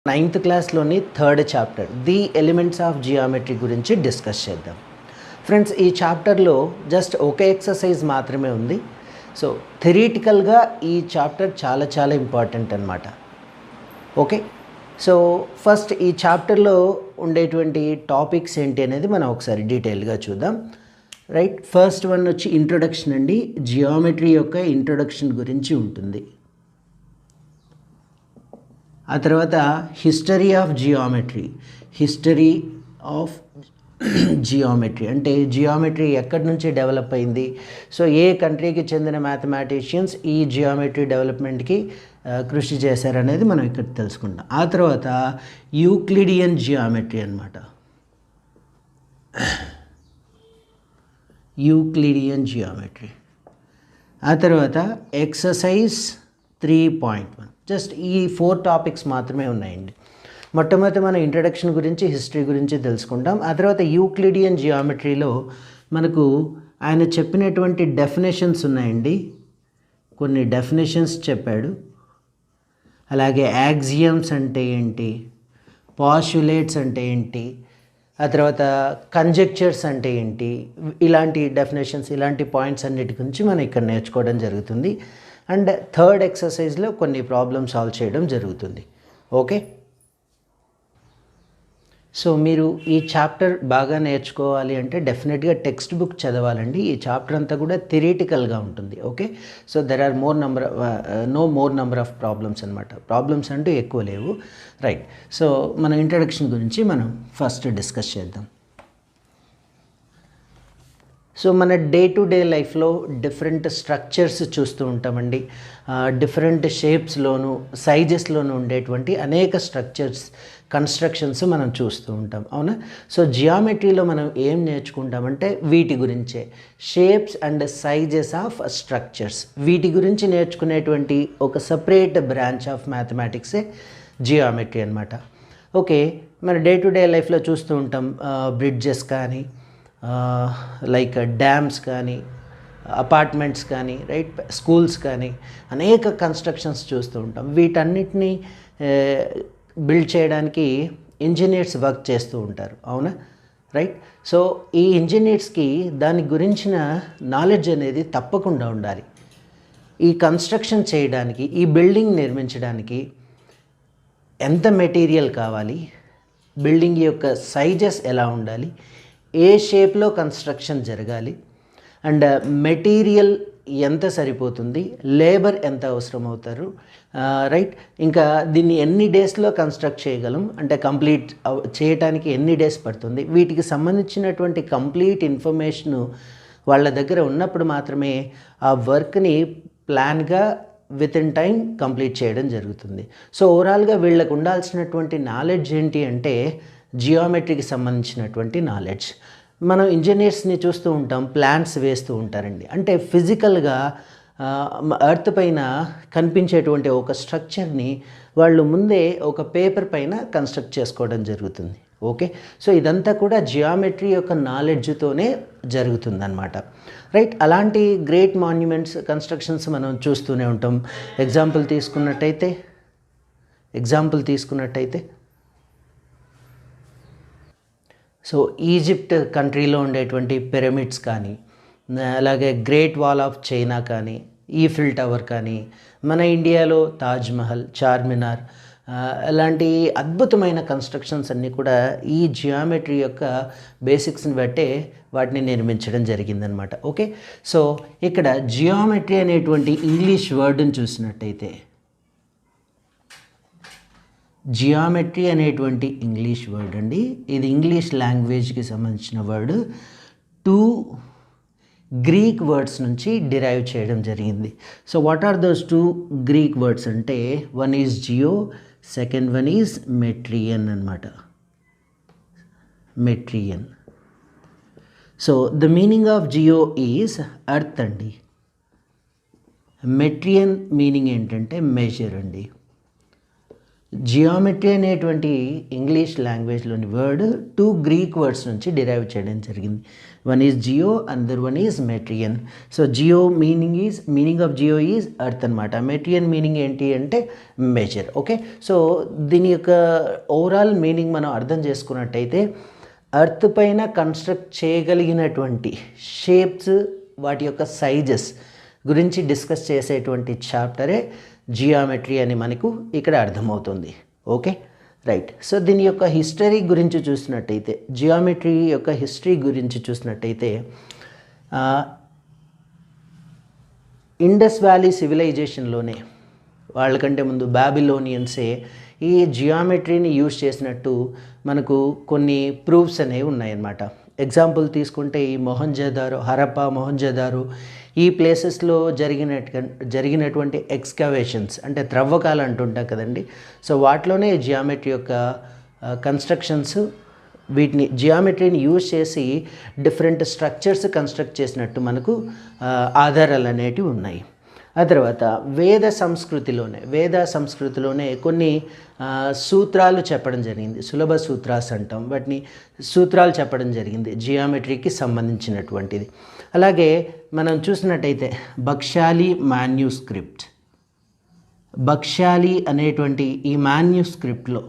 9th క్లాస్లోని third chapter the elements of geometry గురించి discuss చేద్దాం. ఫ్రెండ్స్, ఈ చాప్టర్లో జస్ట్ ఒక ఎక్సర్సైజ్ మాత్రమే ఉంది. సో థియరిటికల్గా ఈ చాప్టర్ చాలా ఇంపార్టెంట్ అనమాట. ఓకే, సో ఫస్ట్ ఈ చాప్టర్లో ఉండేటువంటి టాపిక్స్ ఏంటి అనేది మనం ఒకసారి డీటెయిల్గా చూద్దాం. రైట్, ఫస్ట్ వన్ వచ్చి ఇంట్రొడక్షన్ అండి. జియోమెట్రీ యొక్క ఇంట్రొడక్షన్ గురించి ఉంటుంది. ఆ తర్వాత హిస్టరీ ఆఫ్ జియోమెట్రీ అంటే జియోమెట్రీ ఎక్కడి నుంచి డెవలప్ అయింది, సో ఏ కంట్రీకి చెందిన మ్యాథమెటిషియన్స్ ఈ జియోమెట్రీ డెవలప్మెంట్కి కృషి చేశారనేది మనం ఇక్కడ తెలుసుకుంటాం. ఆ తర్వాత యూక్లిడియన్ జియోమెట్రీ అనమాట. ఆ తర్వాత ఎక్సర్సైజ్ 3.1. జస్ట్ ఈ 4 టాపిక్స్ మాత్రమే ఉన్నాయండి. మొట్టమొదటి మనం ఇంట్రడక్షన్ గురించి, హిస్టరీ గురించి తెలుసుకుంటాం. ఆ తర్వాత యూక్లిడియన్ జియోమెట్రీలో మనకు ఆయన చెప్పినటువంటి డెఫినేషన్స్ ఉన్నాయండి. కొన్ని డెఫినేషన్స్ చెప్పాడు. అలాగే యాక్సియమ్స్ అంటే ఏంటి, పాస్టులేట్స్ అంటే ఏంటి, ఆ తర్వాత కంజెక్చర్స్ అంటే ఏంటి, ఇలాంటి డెఫినేషన్స్, ఇలాంటి పాయింట్స్ అన్నిటి గురించి మనం ఇక్కడ నేర్చుకోవడం జరుగుతుంది. అండ్ థర్డ్ ఎక్సర్సైజ్లో కొన్ని ప్రాబ్లమ్ సాల్వ్ చేయడం జరుగుతుంది. ఓకే, సో మీరు ఈ చాప్టర్ బాగా నేర్చుకోవాలి అంటే డెఫినెట్గా టెక్స్ట్ బుక్ చదవాలండి. ఈ చాప్టర్ అంతా కూడా థియరిటికల్గా ఉంటుంది. Okay, so there are no more number of problems అనమాట. ప్రాబ్లమ్స్ అంటూ ఎక్కువ లేవు. రైట్, సో మన ఇంట్రడక్షన్ గురించి మనం ఫస్ట్ డిస్కస్ చేద్దాం. సో మన డే టు డే లైఫ్లో డిఫరెంట్ స్ట్రక్చర్స్ చూస్తూ ఉంటామండి. డిఫరెంట్ షేప్స్లోను, సైజెస్లోను ఉండేటువంటి అనేక కన్స్ట్రక్షన్స్ మనం చూస్తూ ఉంటాం, అవునా? సో జియోమెట్రీలో మనం ఏం నేర్చుకుంటామంటే వీటి గురించే, shapes and sizes of structures. వీటి గురించి నేర్చుకునేటువంటి ఒక సపరేట్ బ్రాంచ్ ఆఫ్ మ్యాథమెటిక్సే జియోమెట్రీ అనమాట. ఓకే, మన డే టు డే లైఫ్లో చూస్తూ ఉంటాం బ్రిడ్జెస్ కానీ, లైక్ డ్యామ్స్ కానీ, అపార్ట్మెంట్స్ కానీ, రైట్, స్కూల్స్ కానీ, అనేక కన్స్ట్రక్షన్స్ చూస్తూ ఉంటాం. వీటన్నిటినీ బిల్డ్ చేయడానికి ఇంజనీర్స్ వర్క్ చేస్తూ ఉంటారు, అవునా? రైట్, సో ఈ ఇంజనీర్స్కి దాని గురించిన నాలెడ్జ్ అనేది తప్పకుండా ఉండాలి. ఈ కన్స్ట్రక్షన్ చేయడానికి, ఈ బిల్డింగ్ నిర్మించడానికి ఎంత మెటీరియల్ కావాలి, బిల్డింగ్ యొక్క సైజెస్ ఎలా ఉండాలి, ఏ షేప్లో కన్స్ట్రక్షన్ జరగాలి, అండ్ మెటీరియల్ ఎంత సరిపోతుంది, లేబర్ ఎంత అవసరం అవుతారు, రైట్, ఇంకా దీన్ని ఎన్ని డేస్లో కన్స్ట్రక్ట్ చేయగలం, అంటే కంప్లీట్ చేయడానికి ఎన్ని డేస్ పడుతుంది, వీటికి సంబంధించినటువంటి కంప్లీట్ ఇన్ఫర్మేషను వాళ్ళ దగ్గర ఉన్నప్పుడు మాత్రమే ఆ వర్క్ని ప్లాన్గా విత్ ఇన్ టైం కంప్లీట్ చేయడం జరుగుతుంది. సో ఓవరాల్గా వీళ్ళకు ఉండాల్సినటువంటి నాలెడ్జ్ ఏంటి అంటే జియోమెట్రీకి సంబంధించినటువంటి నాలెడ్జ్. మనం ఇంజనీర్స్ని చూస్తూ ఉంటాం, ప్లాన్స్ వేస్తూ ఉంటారండి. అంటే ఫిజికల్గా ఎర్త్ పైన కనిపించేటువంటి ఒక స్ట్రక్చర్ని వాళ్ళు ముందే ఒక పేపర్ పైన కన్స్ట్రక్ట్ చేసుకోవడం జరుగుతుంది. ఓకే, సో ఇదంతా కూడా జియోమెట్రీ యొక్క నాలెడ్జ్తోనే జరుగుతుందన్నమాట. రైట్, అలాంటి గ్రేట్ మాన్యుమెంట్స్, కన్స్ట్రక్షన్స్ మనం చూస్తూనే ఉంటాం. ఎగ్జాంపుల్ తీసుకున్నట్టయితే సో ఈజిప్ట్ కంట్రీలో ఉండేటువంటి పిరమిడ్స్ కానీ, అలాగే గ్రేట్ వాల్ ఆఫ్ చైనా కానీ, ఈఫిల్ టవర్ కానీ, మన ఇండియాలో తాజ్మహల్, చార్మినార్, అలాంటి అద్భుతమైన కన్స్ట్రక్షన్స్ అన్నీ కూడా ఈ జియోమెట్రీ యొక్క బేసిక్స్ని బట్టే వాటిని నిర్మించడం జరిగిందనమాట. ఓకే, సో ఇక్కడ జియోమెట్రీ అనేటువంటి ఇంగ్లీష్ వర్డ్ని చూసినట్టయితే, జియోమెట్రీ అనేటువంటి ఇంగ్లీష్ వర్డ్ అండి. ఇది ఇంగ్లీష్ లాంగ్వేజ్కి సంబంధించిన వర్డ్. 2 గ్రీక్ వర్డ్స్ నుంచి డిరైవ్ చేయడం జరిగింది. So what are those 2 Greek words అంటే, one is geo, second one is metrion అనమాట. Metrion. So the meaning of geo is earth అండి. మెట్రియన్ మీనింగ్ ఏంటంటే మెజర్ అండి. జియోమెట్రీ అనేటువంటి ఇంగ్లీష్ లాంగ్వేజ్లోని వర్డ్ 2 గ్రీక్ వర్డ్స్ నుంచి డిరైవ్ చేయడం జరిగింది. One is geo, another one is metrion. So geo meaning of geo is earth అనమాట. మెట్రియన్ meaning ఏంటి అంటే మెజర్. ఓకే, సో దీని యొక్క ఓవరాల్ మీనింగ్ మనం అర్థం చేసుకున్నట్టయితే ఎర్త్ పైన కన్స్ట్రక్ట్ చేయగలిగినటువంటి షేప్స్, వాటి యొక్క సైజెస్ గురించి డిస్కస్ చేసేటువంటి చాప్టరే జియోమెట్రీ అని మనకు ఇక్కడ అర్థమవుతుంది. Okay, right. సో దీని యొక్క హిస్టరీ గురించి చూసినట్టయితే, జియోమెట్రీ యొక్క హిస్టరీ గురించి చూసినట్టయితే ఇండస్ వ్యాలీ సివిలైజేషన్లోనే, వాళ్ళకంటే ముందు బాబిలోనియన్సే ఈ జియోమెట్రీని యూజ్ చేసినట్టు మనకు కొన్ని ప్రూఫ్స్ అనేవి ఉన్నాయన్నమాట. ఎగ్జాంపుల్ తీసుకుంటే ఈ మొహంజదారో, హరప్పా, మొహంజదారో ఈ ప్లేసెస్లో జరిగినటువంటి ఎక్స్కవేషన్స్ అంటే త్రవ్వకాలు అంటుంటాం కదండి. సో వాటిలోనే జియోమెట్రీ యొక్క కన్స్ట్రక్షన్స్, వీటిని జియోమెట్రీని యూజ్ చేసి డిఫరెంట్ స్ట్రక్చర్స్ కన్స్ట్రక్ట్ చేసినట్టు మనకు ఆధారాలు అనేటివి ఉన్నాయి. ఆ తర్వాత వేద సంస్కృతిలోనే కొన్ని సూత్రాలు చెప్పడం జరిగింది. సులభ సూత్రాస్ అంటాం వాటిని. సూత్రాలు చెప్పడం జరిగింది జియోమెట్రీకి సంబంధించినటువంటిది. అలాగే మనం చూసినట్టయితే బక్షాలి అనేటువంటి ఈ మాన్యుస్క్రిప్ట్లో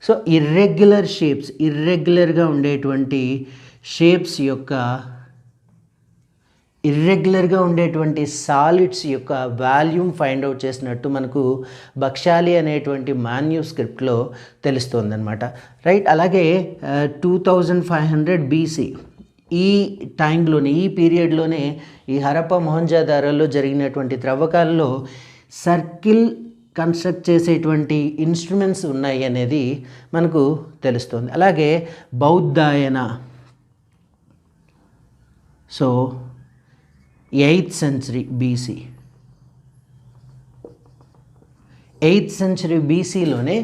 సో ఇర్రెగ్యులర్గా ఉండేటువంటి సాలిడ్స్ యొక్క వాల్యూమ్ ఫైండ్ అవుట్ చేసినట్టు మనకు బక్షాలి అనేటువంటి మాన్యుస్క్రిప్ట్లో తెలుస్తోందనమాట. రైట్. అలాగే 2500 BC ఈ టైంలోనే, ఈ పీరియడ్లోనే ఈ హరప్పా, మొహంజదారోలో జరిగినటువంటి త్రవ్వకాల్లో సర్కిల్ కన్స్ట్రక్ట్ చేసేటువంటి ఇన్స్ట్రుమెంట్స్ ఉన్నాయి అనేది మనకు తెలుస్తుంది. అలాగే బౌద్ధాయన, సో 8th century BCలోనే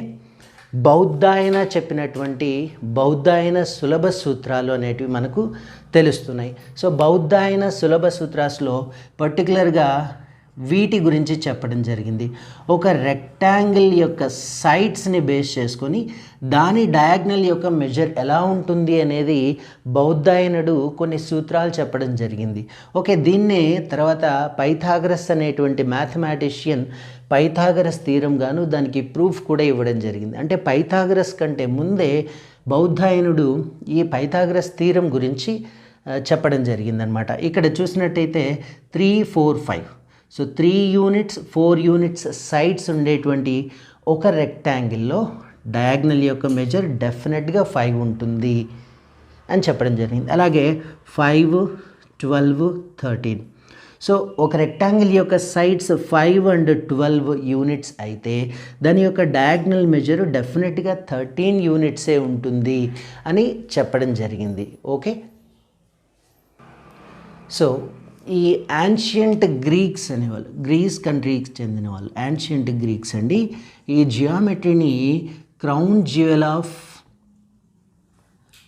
బౌద్ధాయన చెప్పినటువంటి బౌద్ధాయన సులభ సూత్రాలు అనేటివి మనకు తెలుస్తున్నాయి. సో బౌద్ధాయన సులభ సూత్రాస్లో పర్టికులర్గా వీటి గురించి చెప్పడం జరిగింది. ఒక రెక్టాంగిల్ యొక్క సైడ్స్ని బేస్ చేసుకొని దాని డయాగ్నల్ యొక్క మెజర్ ఎలా ఉంటుంది అనేది బౌద్ధాయనుడు కొన్ని సూత్రాలు చెప్పడం జరిగింది. ఓకే, దీన్నే తర్వాత పైథాగరస్ అనేటువంటి మ్యాథమెటిషియన్ పైథాగరస్ థీరం గాను దానికి ప్రూఫ్ కూడా ఇవ్వడం జరిగింది. అంటే పైథాగరస్ కంటే ముందే బౌద్ధాయనుడు ఈ పైథాగరస్ థీరం గురించి చెప్పడం జరిగిందనమాట. ఇక్కడ చూసినట్టయితే 3, 4, 5 సో 3 యూనిట్స్ 4 యూనిట్స్ సైడ్స్ ఉండేటువంటి ఒక రెక్టాంగిల్లో డయాగ్నల్ యొక్క మెజర్ డెఫినెట్గా 5 ఉంటుంది అని చెప్పడం జరిగింది. అలాగే 5, 12, 13 సో ఒక రెక్టాంగిల్ యొక్క సైడ్స్ 5 and 12 యూనిట్స్ అయితే దాని యొక్క డయాగ్నల్ మెజర్ డెఫినెట్గా 13 యూనిట్సే ఉంటుంది అని చెప్పడం జరిగింది. ఓకే, సో ఈ యాన్షియంట్ గ్రీక్స్ అనేవాళ్ళు, గ్రీస్ కంట్రీకి చెందిన వాళ్ళు యాన్షియంట్ గ్రీక్స్ అండి, ఈ జియోమెట్రీని క్రౌన్ జ్యువెల్ ఆఫ్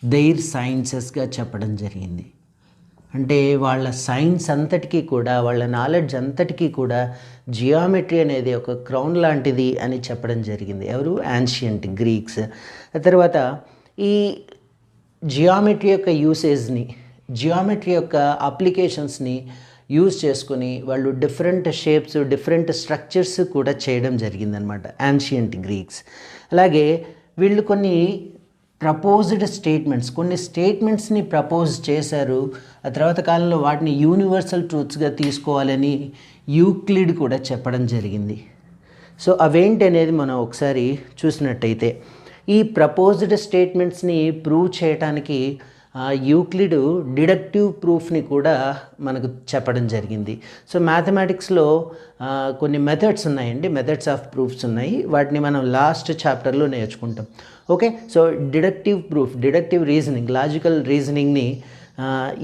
దెయిర్ సైన్సెస్గా చెప్పడం జరిగింది. అంటే వాళ్ళ సైన్స్ అంతటికీ కూడా, వాళ్ళ నాలెడ్జ్ అంతటికీ కూడా జియోమెట్రీ అనేది ఒక క్రౌన్ లాంటిది అని చెప్పడం జరిగింది. ఎవరు? Ancient Greeks. తర్వాత ఈ జియోమెట్రీ యొక్క యూసేజ్ని, జియోమెట్రీ యొక్క అప్లికేషన్స్ని యూజ్ చేసుకొని వాళ్ళు డిఫరెంట్ షేప్స్, డిఫరెంట్ స్ట్రక్చర్స్ కూడా చేయడం జరిగిందనమాట యాన్షియంట్ గ్రీక్స్. అలాగే వీళ్ళు కొన్ని స్టేట్మెంట్స్ని ప్రపోజ్ చేశారు. ఆ తర్వాత కాలంలో వాటిని యూనివర్సల్ ట్రూత్స్గా తీసుకోవాలని యూక్లిడ్ కూడా చెప్పడం జరిగింది. సో అవేంటి అనేది మనం ఒకసారి చూసినట్టయితే, ఈ ప్రపోజ్డ్ స్టేట్మెంట్స్ని ప్రూవ్ చేయడానికి యూక్లిడ్ డిడక్టివ్ ప్రూఫ్ని కూడా మనకు చెప్పడం జరిగింది. సో మ్యాథమెటిక్స్లో కొన్ని మెథడ్స్ ఉన్నాయండి, మెథడ్స్ ఆఫ్ ప్రూఫ్స్ ఉన్నాయి. వాటిని మనం లాస్ట్ చాప్టర్లో నేర్చుకుంటాం. Okay, so deductive proof, deductive reasoning, logical రీజనింగ్ని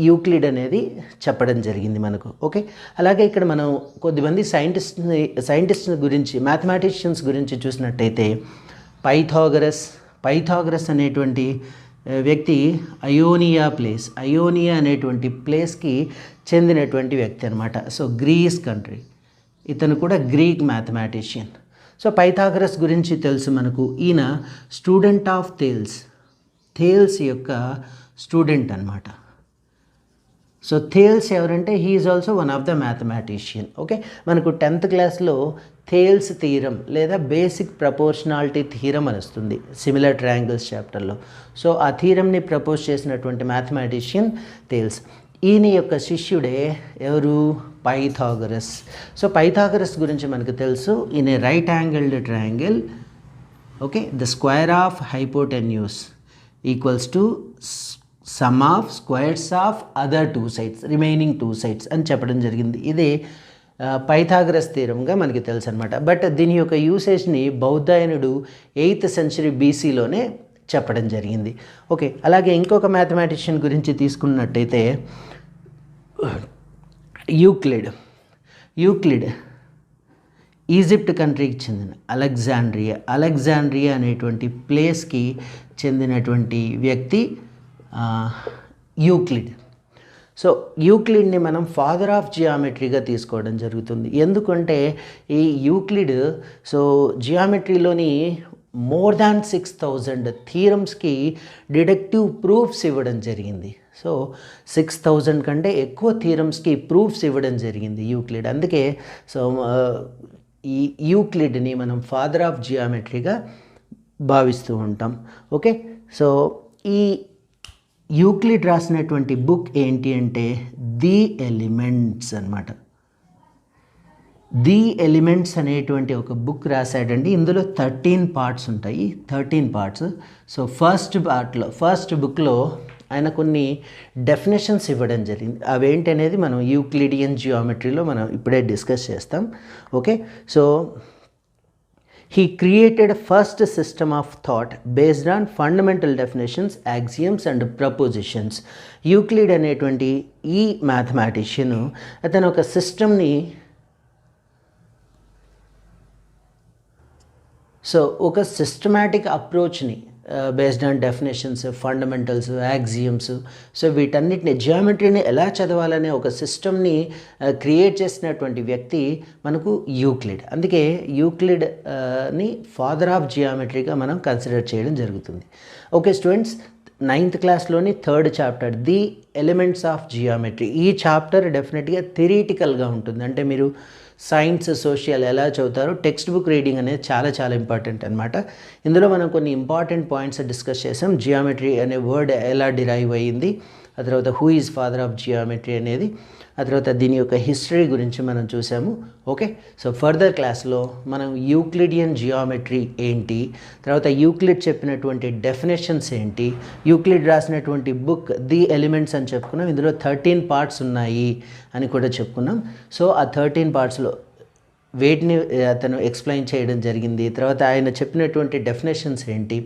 యూక్లిడ్ అనేది చెప్పడం జరిగింది మనకు. ఓకే, అలాగే ఇక్కడ మనం కొద్దిమంది సైంటిస్ట్ గురించి, మ్యాథమెటిషియన్స్ గురించి చూసినట్టయితే పైథాగరస్ అనేటువంటి వ్యక్తి అయోనియా అనేటువంటి ప్లేస్కి చెందినటువంటి వ్యక్తి అనమాట. సో గ్రీస్ కంట్రీ, ఇతను కూడా గ్రీక్ మ్యాథమెటిషియన్. సో పైథాగరస్ గురించి తెలుసు మనకు. ఈయన స్టూడెంట్ ఆఫ్ థేల్స్ యొక్క స్టూడెంట్ అనమాట. సో థేల్స్ ఎవరంటే he is also one of the mathematician. Okay, మనకు 10th క్లాస్లో థేల్స్ థీరం లేదా బేసిక్ ప్రపోర్షనాలిటీ థీరం అని వస్తుంది సిమిలర్ ట్రయాంగిల్స్ చాప్టర్లో. సో ఆ థీరంని ప్రపోజ్ చేసినటువంటి మ్యాథమెటిషియన్ థేల్స్. ఈయన యొక్క శిష్యుడే ఎవరు? పైథాగరస్. సో పైథాగరస్ గురించి మనకు తెలుసు. ఈయన right angled triangle, okay, the square of hypotenuse equals to some of squares of other 2 sides, remaining 2 sides అని చెప్పడం జరిగింది. ఇదే పైథాగరస్ థీరంగా మనకి తెలుసు అనమాట. బట్ దీని యొక్క యూసేజ్ని బౌద్ధాయనుడు 8th century BCలోనే చెప్పడం జరిగింది. ఓకే, అలాగే ఇంకొక మ్యాథమెటిషియన్ గురించి తీసుకున్నట్టయితే యూక్లిడ్ ఈజిప్ట్ కంట్రీకి చెందిన అలెగ్జాండ్రియా అనేటువంటి ప్లేస్కి చెందినటువంటి వ్యక్తి యూక్లిడ్. సో యూక్లిడ్ని మనం ఫాదర్ ఆఫ్ జియామెట్రీగా తీసుకోవడం జరుగుతుంది. ఎందుకంటే ఈ యూక్లిడ్ సో జియామెట్రీలోని మోర్ దాన్ 6000 థీరమ్స్కి డిడక్టివ్ ప్రూఫ్స్ ఇవ్వడం జరిగింది. సో 6000 కంటే ఎక్కువ థీరమ్స్కి ప్రూఫ్స్ ఇవ్వడం జరిగింది యూక్లిడ్. అందుకే సో ఈ యూక్లిడ్ని మనం ఫాదర్ ఆఫ్ జియామెట్రీగా భావిస్తూ ఉంటాం. ఓకే, సో ఈ యూక్లిడ్ రాసినటువంటి బుక్ ఏంటి అంటే ది ఎలిమెంట్స్ అనమాట. ది ఎలిమెంట్స్ అనేటువంటి ఒక బుక్ రాశాడండి. ఇందులో 13 parts ఉంటాయి, 13 parts. సో ఫస్ట్ బుక్లో ఆయన కొన్ని డెఫినేషన్స్ ఇవ్వడం జరిగింది. అవేంటి అనేది మనం యూక్లిడియన్ జియోమెట్రీలో మనం ఇప్పుడే డిస్కస్ చేస్తాం. Okay, so he created a first system of thought based on fundamental definitions, axioms and propositions. Euclid అనేటువంటి ఈ మ్యాథమెటిషియన్ అతను ఒక సిస్టమ్ని ఒక సిస్టమాటిక్ అప్రోచ్ని based on definitions, fundamentals, axioms, so వీటన్నిటిని జియోమెట్రీని ఎలా చదవాలనే ఒక సిస్టమ్ని క్రియేట్ చేసినటువంటి వ్యక్తి మనకు యూక్లిడ్. అందుకే యూక్లిడ్ని ఫాదర్ ఆఫ్ జియోమెట్రీగా మనం కన్సిడర్ చేయడం జరుగుతుంది. Okay students, 9th క్లాస్లోని 3rd chapter the elements of geometry. ఈ చాప్టర్ డెఫినెట్గా థియరిటికల్గా ఉంటుంది. అంటే మీరు సైన్స్, సోషల్ ఎలా చదువుతారో టెక్స్ట్ బుక్ రీడింగ్ అనేది చాలా చాలా ఇంపార్టెంట్ అనమాట. ఇందులో మనం కొన్ని ఇంపార్టెంట్ పాయింట్స్ డిస్కస్ చేసాం. జియోమెట్రీ అనే వర్డ్ ఎలా డిరైవ్ అయ్యింది, ఆ తర్వాత who is father of geometry అనేది, ఆ తర్వాత దీని యొక్క హిస్టరీ గురించి మనం చూసాము. ఓకే, సో ఫర్దర్ క్లాస్లో మనం యూక్లిడియన్ జియోమెట్రీ ఏంటి, తర్వాత యూక్లిడ్ చెప్పినటువంటి డెఫినేషన్స్ ఏంటి, యూక్లిడ్ రాసినటువంటి బుక్ ది ఎలిమెంట్స్ అని చెప్పుకున్నాం. ఇందులో 13 parts ఉన్నాయి అని కూడా చెప్పుకున్నాం. సో ఆ 13 partsలో వేటిని అతను ఎక్స్ప్లెయిన్ చేయడం జరిగింది, తర్వాత ఆయన చెప్పినటువంటి డెఫినేషన్స్ ఏంటి,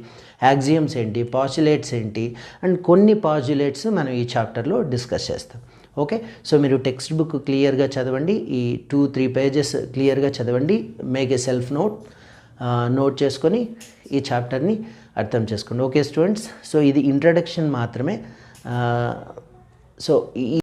యాక్సియమ్స్ ఏంటి, పాస్యులేట్స్ ఏంటి, అండ్ కొన్ని పాస్యులేట్స్ మనం ఈ చాప్టర్లో డిస్కస్ చేస్తాం. ఓకే, సో మీరు టెక్స్ట్ బుక్ క్లియర్గా చదవండి. ఈ 2-3 pages క్లియర్గా చదవండి. మేక్ ఏ సెల్ఫ్ నోట్ చేసుకొని ఈ చాప్టర్ని అర్థం చేసుకోండి. ఓకే స్టూడెంట్స్, సో ఇది ఇంట్రడక్షన్ మాత్రమే. సో ఈ